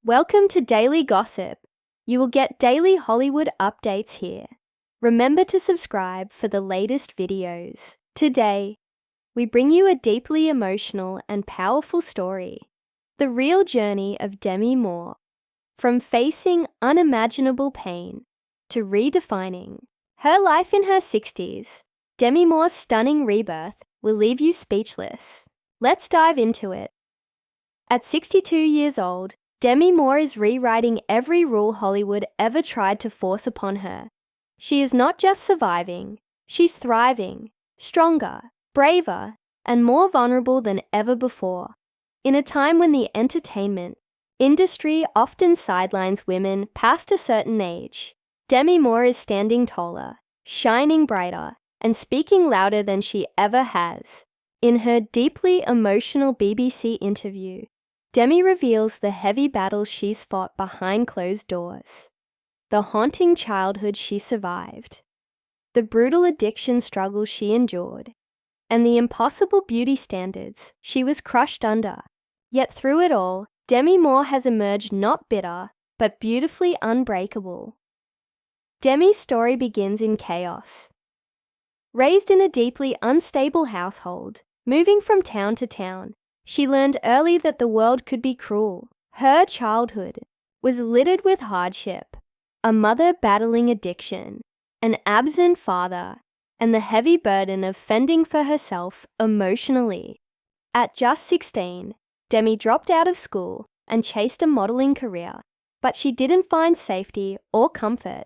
Welcome to Daily Gossip. You will get daily Hollywood updates here. Remember to subscribe for the latest videos. Today, we bring you a deeply emotional and powerful story. The real journey of Demi Moore. From facing unimaginable pain to redefining her life in her 60s, Demi Moore's stunning rebirth will leave you speechless. Let's dive into it. At 62 years old, Demi Moore is rewriting every rule Hollywood ever tried to force upon her. She is not just surviving, she's thriving, stronger, braver, and more vulnerable than ever before. In a time when the entertainment industry often sidelines women past a certain age, Demi Moore is standing taller, shining brighter, and speaking louder than she ever has. In her deeply emotional BBC interview, Demi reveals the heavy battles she's fought behind closed doors, the haunting childhood she survived, the brutal addiction struggles she endured, and the impossible beauty standards she was crushed under. Yet through it all, Demi Moore has emerged not bitter, but beautifully unbreakable. Demi's story begins in chaos. Raised in a deeply unstable household, moving from town to town, she learned early that the world could be cruel. Her childhood was littered with hardship, a mother battling addiction, an absent father, and the heavy burden of fending for herself emotionally. At just 16, Demi dropped out of school and chased a modeling career, but she didn't find safety or comfort.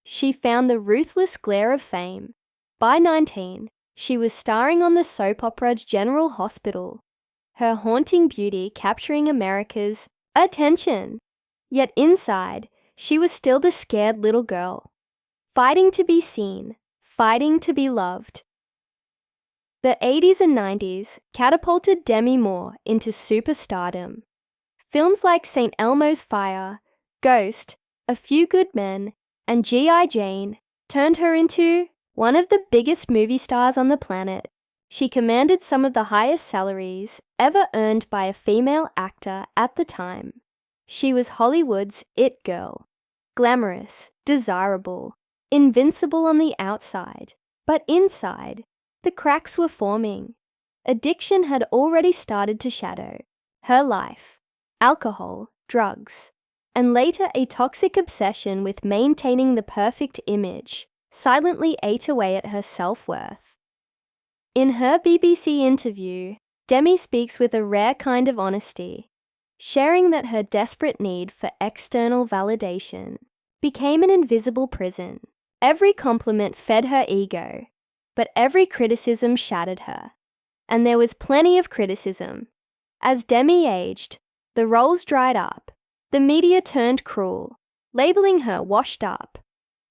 She found the ruthless glare of fame. By 19, she was starring on the soap opera General Hospital, her haunting beauty capturing America's attention. Yet inside, she was still the scared little girl, fighting to be seen, fighting to be loved. The 80s and 90s catapulted Demi Moore into superstardom. Films like St. Elmo's Fire, Ghost, A Few Good Men, and G.I. Jane turned her into one of the biggest movie stars on the planet. She commanded some of the highest salaries ever earned by a female actor at the time. She was Hollywood's it girl, glamorous, desirable, invincible on the outside, but inside, the cracks were forming. Addiction had already started to shadow her life. Alcohol, drugs, and later a toxic obsession with maintaining the perfect image silently ate away at her self-worth. In her BBC interview, Demi speaks with a rare kind of honesty, sharing that her desperate need for external validation became an invisible prison. Every compliment fed her ego, but every criticism shattered her. And there was plenty of criticism. As Demi aged, the roles dried up. The media turned cruel, labeling her washed up,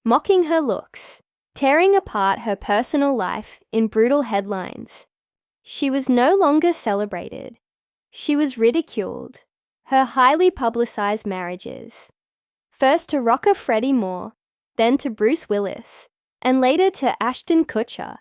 mocking her looks, tearing apart her personal life in brutal headlines. She was no longer celebrated. She was ridiculed. Her highly publicized marriages, first to rocker Freddie Moore, then to Bruce Willis, and later to Ashton Kutcher,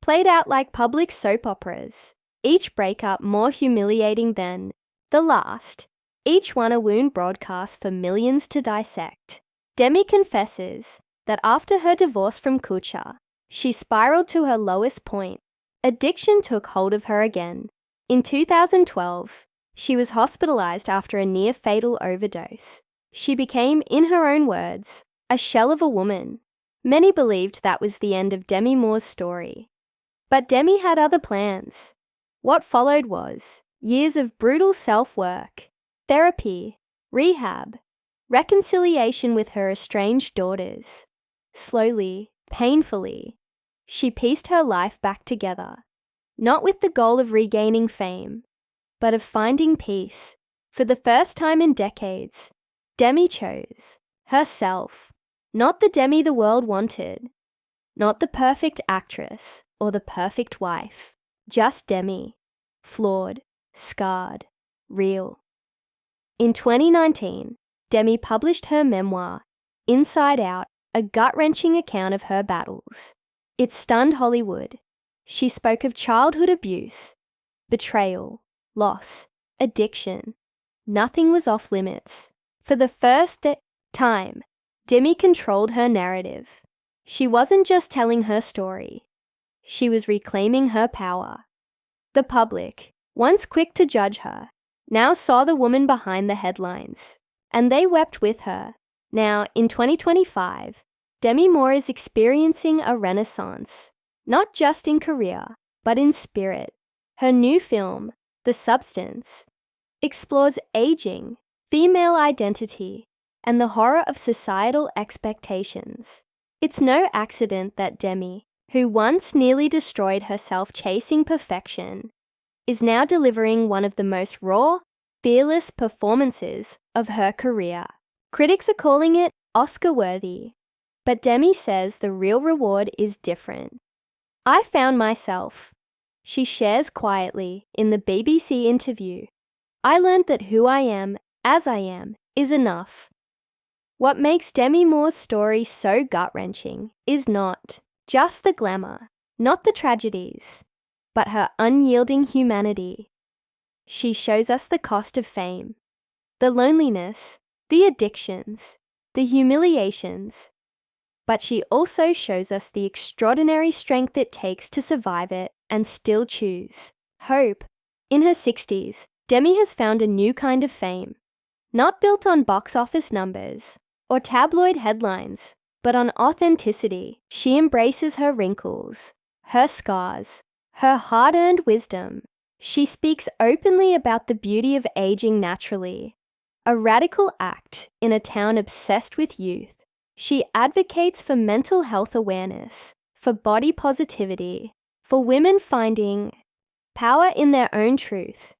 played out like public soap operas, each breakup more humiliating than the last, each one a wound broadcast for millions to dissect. Demi confesses that after her divorce from Kutcher, she spiraled to her lowest point. Addiction took hold of her again. In 2012, she was hospitalized after a near-fatal overdose. She became, in her own words, a shell of a woman. Many believed that was the end of Demi Moore's story. But Demi had other plans. What followed was years of brutal self-work, therapy, rehab, reconciliation with her estranged daughters. Slowly, painfully, she pieced her life back together, not with the goal of regaining fame, but of finding peace. For the first time in decades, Demi chose herself, not the Demi the world wanted, not the perfect actress or the perfect wife, just Demi, flawed, scarred, real. In 2019, Demi published her memoir, Inside Out, a gut-wrenching account of her battles. It stunned Hollywood. She spoke of childhood abuse, betrayal, loss, addiction. Nothing was off limits. For the first time, Demi controlled her narrative. She wasn't just telling her story. She was reclaiming her power. The public, once quick to judge her, now saw the woman behind the headlines, and they wept with her. Now, in 2025, Demi Moore is experiencing a renaissance, not just in career, but in spirit. Her new film, The Substance, explores aging, female identity, and the horror of societal expectations. It's no accident that Demi, who once nearly destroyed herself chasing perfection, is now delivering one of the most raw, fearless performances of her career. Critics are calling it Oscar-worthy, but Demi says the real reward is different. "I found myself," she shares quietly in the BBC interview. "I learned that who I am, as I am, is enough." What makes Demi Moore's story so gut-wrenching is not just the glamour, not the tragedies, but her unyielding humanity. She shows us the cost of fame, the loneliness, the addictions, the humiliations, but she also shows us the extraordinary strength it takes to survive it and still choose hope. In her 60s, Demi has found a new kind of fame, not built on box office numbers or tabloid headlines, but on authenticity. She embraces her wrinkles, her scars, her hard-earned wisdom. She speaks openly about the beauty of aging naturally, a radical act in a town obsessed with youth. She advocates for mental health awareness, for body positivity, for women finding power in their own truth.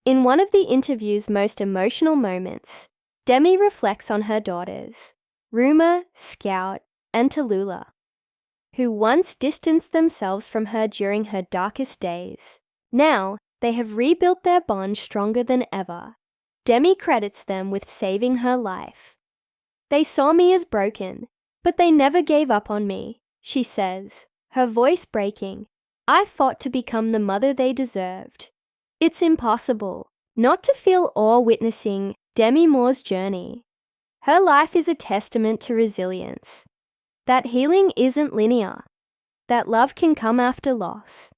In one of the interview's most emotional moments, Demi reflects on her daughters, Ruma, Scout, and Tallulah, who once distanced themselves from her during her darkest days. Now, they have rebuilt their bond stronger than ever. Demi credits them with saving her life. "They saw me as broken, but they never gave up on me," she says, her voice breaking. "I fought to become the mother they deserved." It's impossible not to feel awe witnessing Demi Moore's journey. Her life is a testament to resilience, that healing isn't linear, that love can come after loss,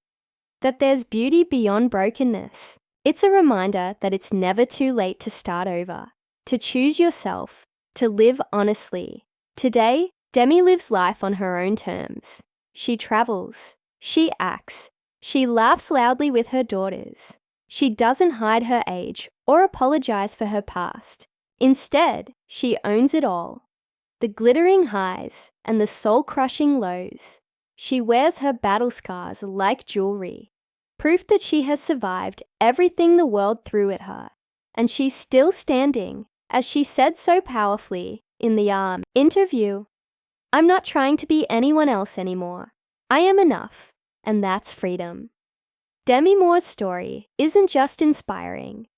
that there's beauty beyond brokenness. It's a reminder that it's never too late to start over, to choose yourself, to live honestly. Today, Demi lives life on her own terms. She travels, she acts, she laughs loudly with her daughters. She doesn't hide her age or apologize for her past. Instead, she owns it all. The glittering highs and the soul-crushing lows. She wears her battle scars like jewelry, proof that she has survived everything the world threw at her. And she's still standing, as she said so powerfully in the interview. "I'm not trying to be anyone else anymore. I am enough, and that's freedom." Demi Moore's story isn't just inspiring,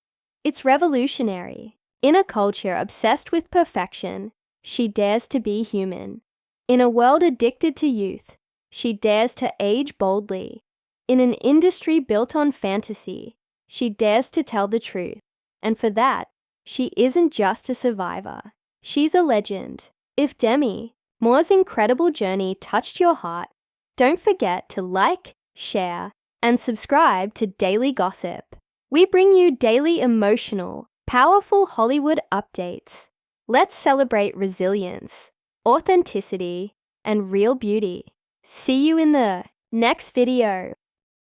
it's revolutionary. In a culture obsessed with perfection, she dares to be human. In a world addicted to youth, she dares to age boldly. In an industry built on fantasy, she dares to tell the truth. And for that, she isn't just a survivor, she's a legend. If Demi Moore's incredible journey touched your heart, don't forget to like, share, and subscribe to Daily Gossip. We bring you daily emotional, powerful Hollywood updates. Let's celebrate resilience, authenticity, and real beauty. See you in the next video.